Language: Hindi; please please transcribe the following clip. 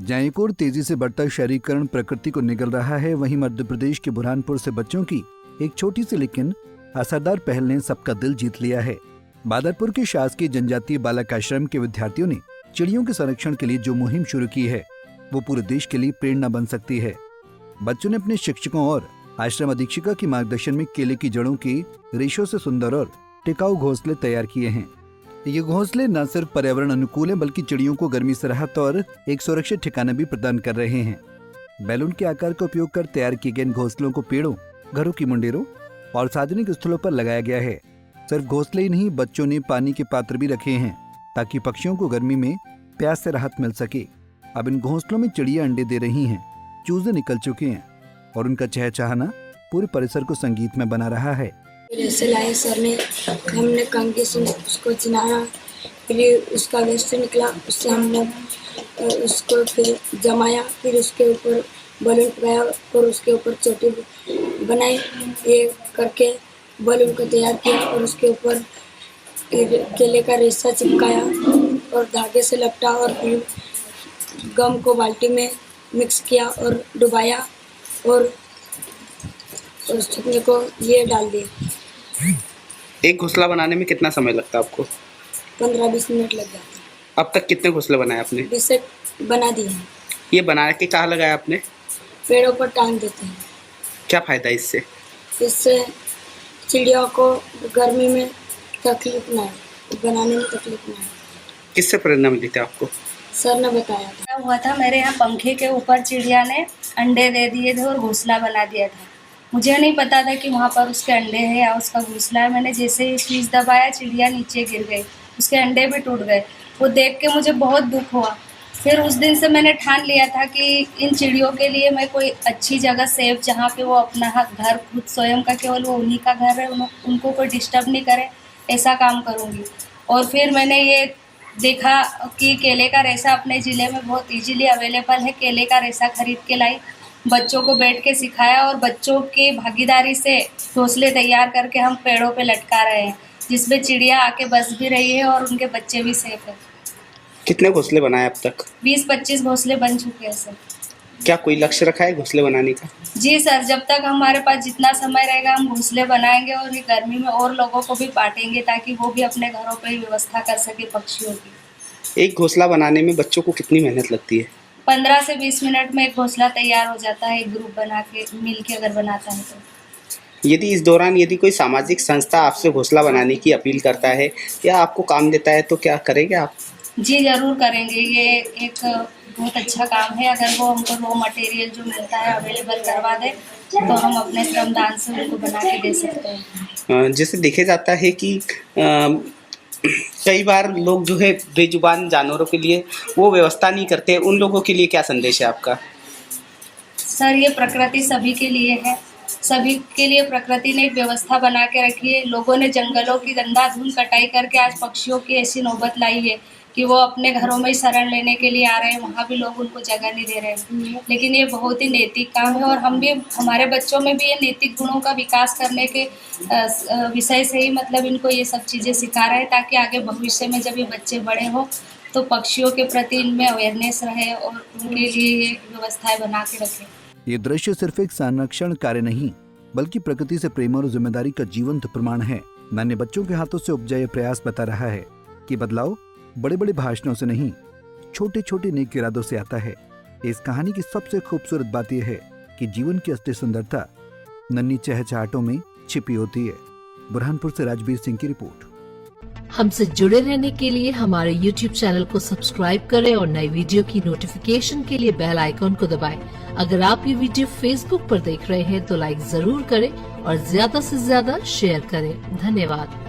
जहाँ एक और तेजी से बढ़ता शहरीकरण प्रकृति को निगल रहा है, वहीं मध्य प्रदेश के बुरहानपुर से बच्चों की एक छोटी सी लेकिन असरदार पहल ने सबका दिल जीत लिया है। बादरपुर के शासकीय जनजातीय बालक आश्रम के विद्यार्थियों ने चिड़ियों के संरक्षण के लिए जो मुहिम शुरू की है, वो पूरे देश के लिए प्रेरणा बन सकती है। बच्चों ने अपने शिक्षकों और आश्रम अधीक्षिका के मार्गदर्शन में केले की जड़ों की रेशों से सुंदर और टिकाऊ घोंसले तैयार किए हैं। ये घोंसले न सिर्फ पर्यावरण अनुकूल हैं, बल्कि चिड़ियों को गर्मी से राहत और एक सुरक्षित ठिकाना भी प्रदान कर रहे हैं। बैलून के आकार का उपयोग कर तैयार किए गए इन घोंसलों को पेड़ों, घरों की मुंडेरों और सार्वजनिक स्थलों पर लगाया गया है। सिर्फ घोंसले ही नहीं, बच्चों ने पानी के पात्र भी रखे हैं ताकि पक्षियों को गर्मी में प्यास से राहत मिल सके। अब इन घोंसलों में चिड़िया अंडे दे रही हैं, चूजे निकल चुके हैं और उनका चहचहाना पूरे परिसर को संगीत में बना रहा है। जैसे लाए सर ने, हमने कंघी से उसको चिनाया, फिर उसका वेस्ट निकला, उससे हमने उसको फिर जमाया, फिर उसके ऊपर बलून लगाया और उसके ऊपर चोटी बनाई। ये करके बलून को तैयार किया और उसके ऊपर केले का रेशा चिपकाया और धागे से लपटा और फिर गम को बाल्टी में मिक्स किया और डुबाया और सूखने को ये डाल दिया। एक घोंसला बनाने में कितना समय लगता है आपको? 15-20 मिनट लग जाते। अब तक कितने घोंसले बनाए आपने? 20 बना दिए हैं। ये बना के कहाँ लगाया आपने? पेड़ों पर टांग देते हैं। क्या फायदा है इससे? इससे चिड़ियों को गर्मी में तकलीफ ना है, बनाने में तकलीफ ना है। किससे प्रेरणा मिली थी आपको? सर ने बताया था। क्या हुआ था, मेरे यहाँ पंखे के ऊपर चिड़िया ने अंडे दे दिए थे और घोंसला बना दिया था। मुझे नहीं पता था कि वहाँ पर उसके अंडे हैं या उसका घोंसला है। मैंने जैसे ही स्विच दबाया, चिड़िया नीचे गिर गई, उसके अंडे भी टूट गए। वो देख के मुझे बहुत दुख हुआ। फिर उस दिन से मैंने ठान लिया था कि इन चिड़ियों के लिए मैं कोई अच्छी जगह सेफ, जहाँ पे वो अपना घर खुद स्वयं का, केवल वो उन्हीं का घर है, उनको कोई डिस्टर्ब नहीं करे, ऐसा काम करूँगी। और फिर मैंने ये देखा कि केले का रेशा अपने ज़िले में बहुत ईजीली अवेलेबल है। केले का रेशा खरीद के लाई, बच्चों को बैठ के सिखाया और बच्चों की भागीदारी से घोंसले तैयार करके हम पेड़ों पे लटका रहे हैं, जिसमें चिड़िया आके बस भी रही है और उनके बच्चे भी सेफ है। कितने घोंसले बनाए अब तक? 20-25 घोंसले बन चुके हैं सर। क्या कोई लक्ष्य रखा है घोंसले बनाने का? जी सर, जब तक हमारे पास जितना समय रहेगा हम घोंसले बनाएंगे और ये गर्मी में और लोगों को भी बांटेंगे ताकि वो भी अपने घरों पर व्यवस्था कर सके पक्षियों की। एक घोंसला बनाने में बच्चों को कितनी मेहनत लगती है? 15 से 20 मिनट में एक घोंसला तैयार हो जाता है, एक ग्रुप बना के मिल के अगर बनाता है तो। यदि इस दौरान यदि कोई सामाजिक संस्था आपसे घोंसला बनाने की अपील करता है या आपको काम देता है तो क्या करेंगे आप? जी ज़रूर करेंगे। ये एक बहुत अच्छा काम है। अगर वो हमको रॉ मटेरियल जो मिलता है अवेलेबल करवा दे तो हम अपने श्रमदान से उनको बना के दे सकते हैं। जैसे देखा जाता है कि कई बार लोग जो है बेजुबान जानवरों के लिए वो व्यवस्था नहीं करते, उन लोगों के लिए क्या संदेश है आपका? सर, ये प्रकृति सभी के लिए है। सभी के लिए प्रकृति ने एक व्यवस्था बना के रखी है। लोगों ने जंगलों की अंधाधुंध कटाई करके आज पक्षियों की ऐसी नौबत लाई है कि वो अपने घरों में ही शरण लेने के लिए आ रहे हैं, वहाँ भी लोग उनको जगह नहीं दे रहे हैं। लेकिन ये बहुत ही नैतिक काम है और हम भी, हमारे बच्चों में भी ये नैतिक गुणों का विकास करने के विषय से ही मतलब इनको ये सब चीज़ें सिखा रहे हैं, ताकि आगे भविष्य में जब ये बच्चे बड़े हो तो पक्षियों के प्रति इनमें अवेयरनेस रहे और उनके लिए ये व्यवस्थाएं बना के रखें। ये दृश्य सिर्फ एक संरक्षण कार्य नहीं, बल्कि प्रकृति से प्रेम और जिम्मेदारी का जीवंत प्रमाण है। नन्हे बच्चों के हाथों से उपजा ये प्रयास बता रहा है कि बदलाव बड़े बड़े भाषणों से नहीं, छोटे छोटे नेक इरादों से आता है। इस कहानी की सबसे खूबसूरत बात यह है कि जीवन की असली सुंदरता नन्ही चहचहाटों में छिपी होती है। बुरहानपुर से राजवीर सिंह की रिपोर्ट। हमसे जुड़े रहने के लिए हमारे YouTube चैनल को सब्सक्राइब करें और नई वीडियो की नोटिफिकेशन के लिए बेल आइकॉन को दबाएं। अगर आप ये वीडियो Facebook पर देख रहे हैं तो लाइक जरूर करें और ज्यादा से ज्यादा शेयर करें। धन्यवाद।